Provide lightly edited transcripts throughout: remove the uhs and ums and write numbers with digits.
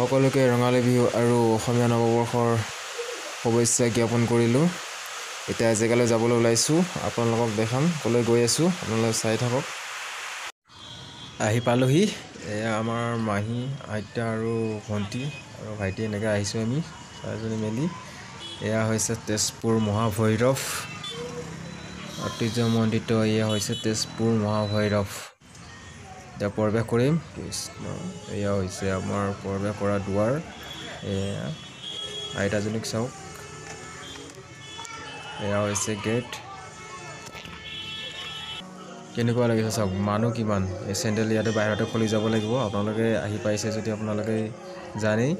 সকলোকে ৰঙালী বিহু আৰু অসমীয়া নৱবৰ্ষৰ শুভেচ্ছা জ্ঞাপন কৰিলোঁ। এতিয়া জেগালৈ যাবলৈ ওলাইছোঁ, আপোনালোকক দেখাম ক'লৈ গৈ আছোঁ, আপোনালোকে চাই থাকক। আহি পালোহি, এয়া আমাৰ মাহী, আইতা আৰু ভণ্টি আৰু ভাইটি, এনেকৈ আহিছোঁ আমি চাৰিজনী মেলি। এয়া হৈছে তেজপুৰ মহাভৈৰৱ ঐতিহ্যমণ্ডিত, এয়া হৈছে তেজপুৰ মহাভৈৰৱ। এতিয়া প্ৰৱেশ কৰিম। কৃষ্ণ, এয়া হৈছে আমাৰ প্ৰৱেশ কৰা দুৱাৰ। এয়া আইতাজনীক চাওক, এয়া হৈছে গেট। কেনেকুৱা লাগিছে চাওক, মানুহ কিমান। এই চেণ্ডেল ইয়াতে বাহিৰতে খুলি যাব লাগিব। আপোনালোকে আহি পাইছে যদি আপোনালোকে জানেই,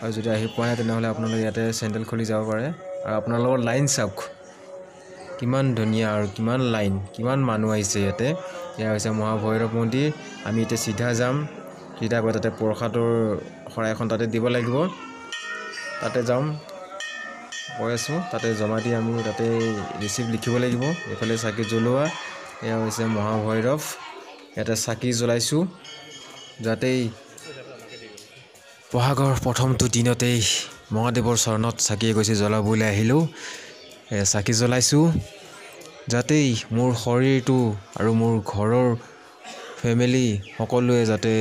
আৰু যদি আহি পোৱা নাই তেনেহ'লে আপোনালোকে ইয়াতে চেণ্ডেল খুলি যাব পাৰে। আৰু আপোনালোকৰ লাইন চাওক কিমান ধুনীয়া, আৰু কিমান লাইন, কিমান মানুহ আহিছে ইয়াতে। এয়া হৈছে মহাভৈৰৱ মন্দিৰ। আমি এতিয়া চিধা যাম, চিধা গৈ তাতে প্ৰসাদৰ শৰাইখন তাতে দিব লাগিব। তাতে যাম কৈ আছোঁ, তাতে জমা দি আমি তাতে ৰিচিপ্ট লিখিব লাগিব। এইফালে চাকি জ্বলোৱা, এয়া হৈছে মহাভৈৰৱ। ইয়াতে চাকি জ্বলাইছোঁ, যাতেই বহাগৰ প্ৰথমটো দিনতেই মহাদেৱৰ চৰণত চাকি এগছি জ্বলাবলৈ আহিলোঁ। চাকি জ্বলাইছোঁ যাতেই মোৰ শৰীৰটো আৰু মোৰ ঘৰৰ ফেমিলি সকলোৱে যাতে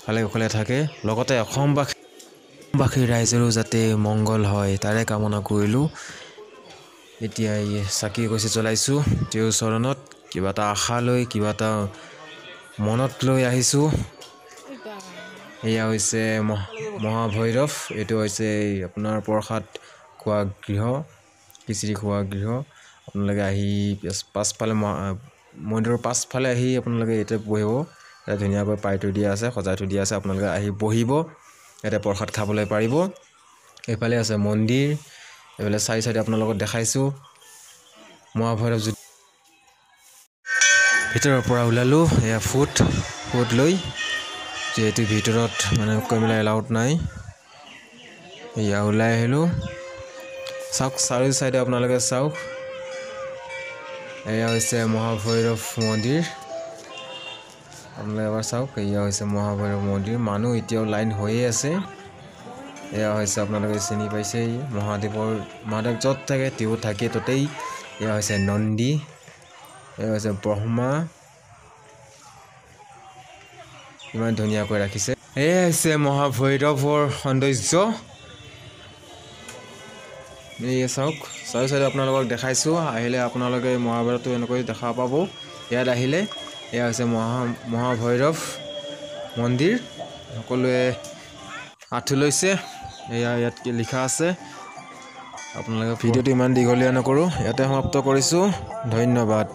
ভালে কুশলে থাকে, লগতে অসমবাসী ৰাইজৰো যাতে মংগল হয় তাৰে কামনা কৰিলোঁ। এতিয়া এই চাকি এগছি জ্বলাইছোঁ তেওঁৰ চৰণত, কিবা এটা আশা লৈ, কিবা এটা মনত লৈ আহিছোঁ। এয়া হৈছে মহাভৈৰৱ। এইটো হৈছে আপোনাৰ প্ৰসাদ খোৱা গৃহ, খিচিৰি খোৱা গৃহ। আপোনালোকে আহি পাছফালে মন্দিৰৰ পাছফালে আহি আপোনালোকে ইয়াতে বহিব। ইয়াতে ধুনীয়াকৈ পাই থৈ দিয়া আছে, সজাই থৈ দিয়া আছে। আপোনালোকে আহি বহিব, ইয়াতে প্ৰসাদ খাবলৈ পাৰিব। এইফালে আছে মন্দিৰ, এইফালে চাৰি চাইডে আপোনালোকক দেখাইছোঁ মহাভৈৰৱ। ভিতৰৰ পৰা ওলালোঁ, এয়া ফুট লৈ, যিহেতু ভিতৰত মানে কৈ মেলাই এলাউড নাই। এয়া ওলাই আহিলোঁ, চাওক চাৰি চাইডে আপোনালোকে চাওক। এয়া হৈছে মহাভৈৰৱ মন্দিৰ, আপোনালোকে এবাৰ চাওক। এয়া হৈছে মহাভৈৰৱ মন্দিৰ, মানুহ এতিয়াও লাইন হৈয়ে আছে। এয়া হৈছে আপোনালোকে চিনি পাইছেই মহাদেৱ য'ত থাকে তেওঁ থাকে ত'তেই। এয়া হৈছে নন্দী, এয়া হৈছে ব্ৰহ্মা, ইমান ধুনীয়াকৈ ৰাখিছে। এয়া হৈছে মহাভৈৰৱৰ সৌন্দৰ্য। এই চাওক চাৰি চাইডে আপোনালোকক দেখাইছোঁ। আহিলে আপোনালোকে মহাভৈৰৱটো এনেকৈ দেখা পাব ইয়াত আহিলে। এয়া হৈছে মহাভৈৰৱ মন্দিৰ, সকলোৱে আঁঠু লৈছে, এয়া ইয়াত লিখা আছে। আপোনালোকে ভিডিঅ'টো ইমান দীঘলীয়া নকৰোঁ, ইয়াতে সমাপ্ত কৰিছোঁ। ধন্যবাদ।